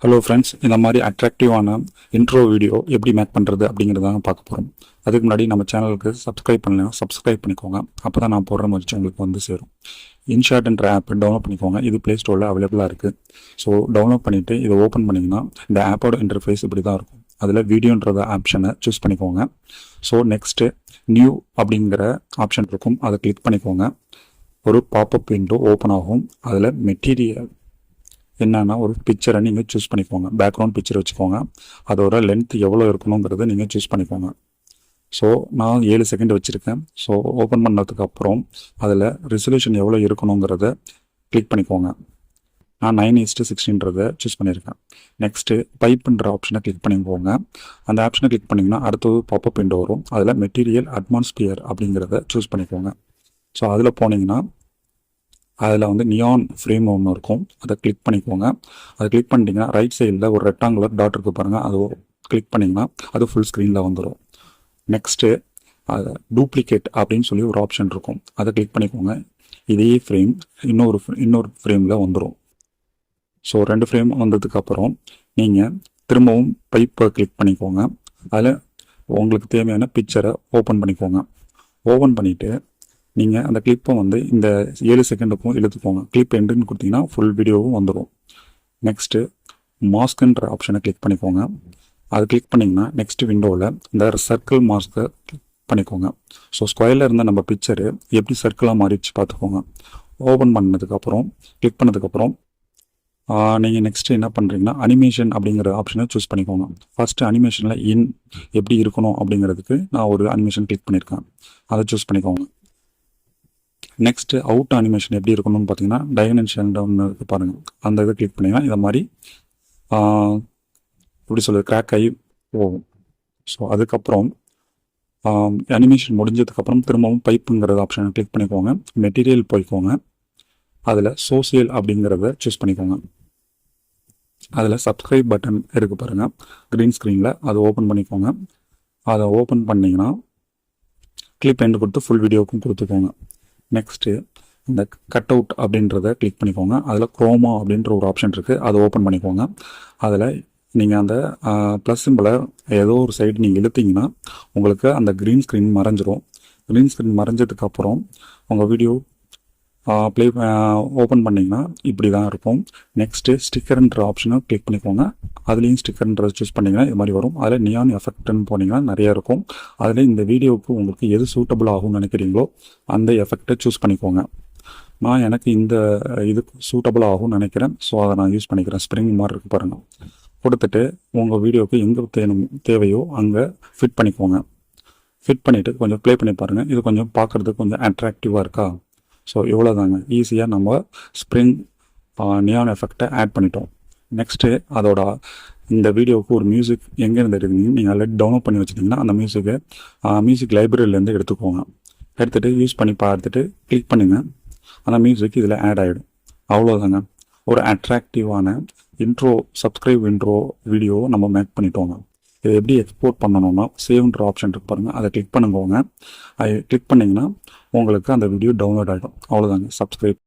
Hello friends, இந்த மாதிரி அட்ராக்டிவான intro video எப்படி மேக் பண்ணுறது அப்படிங்கிறதாங்க பார்க்க போகிறோம். அதுக்கு முன்னாடி நம்ம சேனலுக்கு சப்ஸ்கிரைப் பண்ணலாம், சப்ஸ்கிரைப் பண்ணிக்கோங்க. அப்போ தான் நான் போடுற மாதிரி உங்களுக்கு வந்து சேரும். InShot என்ற ஆப் டவுன்லோட் பண்ணிக்கோங்க. இது ப்ளே ஸ்டோரில் அவைலபிளாக இருக்குது. ஸோ டவுன்லோட் பண்ணிவிட்டு இதை ஓப்பன் பண்ணிங்கன்னா இந்த ஆப்போட இன்டர்ஃபேஸ் இப்படி தான் இருக்கும். அதில் வீடியோன்றத ஆப்ஷனை சூஸ் பண்ணிக்கோங்க. ஸோ நெக்ஸ்ட்டு நியூ அப்படிங்கிற ஆப்ஷன் இருக்கும், அதை கிளிக் பண்ணிக்கோங்க. ஒரு பாப்அப் விண்டோ ஓப்பன் ஆகும். அதில் மெட்டீரியல் என்னன்னா ஒரு பிக்சரை நீங்கள் சூஸ் பண்ணிக்கோங்க. பேக்ரவுண்ட் பிக்சர் வச்சுக்கோங்க. அதோட லென்த் எவ்வளோ இருக்கணுங்கிறத நீங்கள் சூஸ் பண்ணிக்கோங்க. ஸோ நான் 7 செகண்ட் வச்சுருக்கேன். ஸோ ஓப்பன் பண்ணதுக்கு அப்புறம் அதில் ரெசல்யூஷன் எவ்வளோ இருக்கணுங்கிறத கிளிக் பண்ணிக்கோங்க. நான் 9:16 சூஸ் பண்ணியிருக்கேன். நெக்ஸ்ட்டு பைப்புன்ற ஆப்ஷனை கிளிக் பண்ணிக்கோங்க. அந்த ஆப்ஷனை கிளிக் பண்ணிங்கன்னா அடுத்தது பாப்அப் விண்டோ வரும். அதில் மெட்டீரியல் அட்மாஸ்பியர் அப்படிங்கிறத சூஸ் பண்ணிக்கோங்க. ஸோ அதில் போனீங்கன்னா அதில் வந்து நியான் ஃப்ரேம் ஒன்று இருக்கும், அதை கிளிக் பண்ணிக்கோங்க. அதை கிளிக் பண்ணிட்டீங்கன்னா ரைட் சைடில் ஒரு ரெக்டாங்குலர் டாட் இருக்குது பாருங்கள், அது கிளிக் பண்ணிங்கன்னா அது ஃபுல் ஸ்க்ரீனில் வந்துடும். நெக்ஸ்ட்டு அதை டூப்ளிகேட் அப்படின்னு சொல்லி ஒரு ஆப்ஷன் இருக்கும், அதை கிளிக் பண்ணிக்கோங்க. இதே ஃப்ரேம் இன்னொரு ஃப்ரேமில் வந்துடும். ஸோ 2 ஃப்ரேம் வந்ததுக்கப்புறம் நீங்கள் திரும்பவும் பைப்பை கிளிக் பண்ணிக்கோங்க. அதில் உங்களுக்கு தேவையான பிக்சரை ஓப்பன் பண்ணிக்கோங்க. ஓப்பன் பண்ணிவிட்டு நீங்கள் அந்த கிளிப்பை வந்து இந்த 7 செகண்டுக்கும் இழுத்துக்கோங்க. கிளிப் எண்டுன்னு கொடுத்தீங்கன்னா ஃபுல் வீடியோவும் வந்துடும். நெக்ஸ்ட்டு மாஸ்க்குன்ற ஆப்ஷனை கிளிக் பண்ணிக்கோங்க. அது கிளிக் பண்ணிங்கன்னா நெக்ஸ்ட் விண்டோவில் இந்த சர்க்கிள் மாஸ்க்கை கிளிக் பண்ணிக்கோங்க. ஸோ ஸ்கொயரில் இருந்த நம்ம பிக்சரு எப்படி சர்க்கிளாக மாறிடுச்சு பார்த்துக்கோங்க. ஓப்பன் பண்ணதுக்கப்புறம் கிளிக் பண்ணதுக்கப்புறம் நீங்கள் நெக்ஸ்ட்டு என்ன பண்ணுறீங்கன்னா அனிமேஷன் அப்படிங்கிற ஆப்ஷனை சூஸ் பண்ணிக்கோங்க. ஃபஸ்ட்டு அனிமேஷனில் எப்படி இருக்கணும் அப்படிங்கிறதுக்கு நான் ஒரு அனிமேஷன் கிளிக் பண்ணியிருக்கேன், அதை சூஸ் பண்ணிக்கோங்க. நெக்ஸ்ட்டு அவுட் அனிமேஷன் எப்படி இருக்கணும்னு பார்த்தீங்கன்னா டைமென்ஷன் ஒன்று இருக்குது பாருங்கள், அந்த இதை கிளிக் பண்ணிங்கன்னா இதை மாதிரி எப்படி சொல்கிறது கிராக் ஆகி போகும். ஸோ அதுக்கப்புறம் அனிமேஷன் முடிஞ்சதுக்கப்புறம் திரும்பவும் பைப்புங்கிறது ஆப்ஷனை கிளிக் பண்ணிக்கோங்க. மெட்டீரியல் போய்க்கோங்க. அதில் சோசியல் அப்படிங்கிறத சூஸ் பண்ணிக்கோங்க. அதில் சப்ஸ்கிரைப் பட்டன் இருக்குது பாருங்கள் க்ரீன் ஸ்க்ரீனில், அதை ஓப்பன் பண்ணிக்கோங்க. அதை ஓப்பன் பண்ணிங்கன்னா கிளிப் எண்டு கொடுத்து ஃபுல் வீடியோவுக்கும் கொடுத்துக்கோங்க. நெக்ஸ்ட்டு இந்த கட் அவுட் அப்படின்றத கிளிக் பண்ணிக்கோங்க. அதில் குரோமா அப்படின்ற ஒரு ஆப்ஷன் இருக்குது, அதை ஓப்பன் பண்ணிக்கோங்க. அதில் நீங்கள் அந்த ப்ளஸ் சிம்பிளை ஏதோ ஒரு சைடு நீங்கள் இழுத்தீங்கன்னா உங்களுக்கு அந்த க்ரீன் ஸ்க்ரீன் மறைஞ்சிரும். க்ரீன் ஸ்க்ரீன் மறைஞ்சதுக்கப்புறம் உங்கள் வீடியோ ஓப்பன் பண்ணிங்கன்னா இப்படி தான் இருக்கும். நெக்ஸ்ட்டு ஸ்டிக்கர்ன்ற ஆப்ஷனை கிளிக் பண்ணிக்கோங்க. அதுலேயும் ஸ்டிக்கர்ன்றதை சூஸ் பண்ணிங்கன்னா இது மாதிரி வரும். அதில் நியான் எஃபெக்ட்னு போனீங்கன்னா நிறையா இருக்கும். அதில் இந்த வீடியோவுக்கு உங்களுக்கு எது சூட்டபிள் ஆகும்னு நினைக்கிறீங்களோ அந்த எஃபெக்டை சூஸ் பண்ணிக்கோங்க. நான் எனக்கு இந்த இதுக்கு சூட்டபிள் ஆகும்னு நினைக்கிறேன், ஸோ அதை நான் யூஸ் பண்ணிக்கிறேன். ஸ்ப்ரிங் மாதிரி இருக்குது பாருங்கள், கொடுத்துட்டு உங்கள் வீடியோவுக்கு எங்கே தேவையோ அங்கே ஃபிட் பண்ணிக்கோங்க. ஃபிட் பண்ணிவிட்டு கொஞ்சம் ப்ளே பண்ணி பாருங்கள். இது கொஞ்சம் பார்க்குறதுக்கு கொஞ்சம் அட்ராக்டிவாக இருக்கா? ஸோ இவ்வளோ தாங்க, ஈஸியாக நம்ம ஸ்ப்ரிங் நியான் எஃபெக்டை ஆட் பண்ணிட்டோம். நெக்ஸ்ட்டு அதோட இந்த வீடியோவுக்கு ஒரு மியூசிக் எங்கேருந்து எடுக்கிறீங்க நீங்கள் ஆல்ரெடி டவுன்லோட் பண்ணி வச்சுட்டிங்கன்னா அந்த மியூசிக் லைப்ரரியிலேருந்து எடுத்துக்கோங்க. எடுத்துகிட்டு யூஸ் பண்ணி பார்த்துட்டு கிளிக் பண்ணுங்கள், அந்த மியூசிக் இதில் ஆட் ஆகிடும். அவ்வளோதாங்க, ஒரு அட்ராக்டிவான சப்ஸ்கிரைப் இன்ட்ரோ வீடியோ நம்ம மேக் பண்ணிட்டோங்க. இதை எப்படி எக்ஸ்போர்ட் பண்ணணும்னா சேவ்ன்ற ஆப்ஷன் இருக்கு பாருங்கள், அதை கிளிக் பண்ணுங்க. அதை கிளிக் பண்ணிங்கன்னா உங்களுக்கு அந்த வீடியோ டவுன்லோட் ஆகிடும். அவ்வளோதாங்க, சப்ஸ்கிரைப்.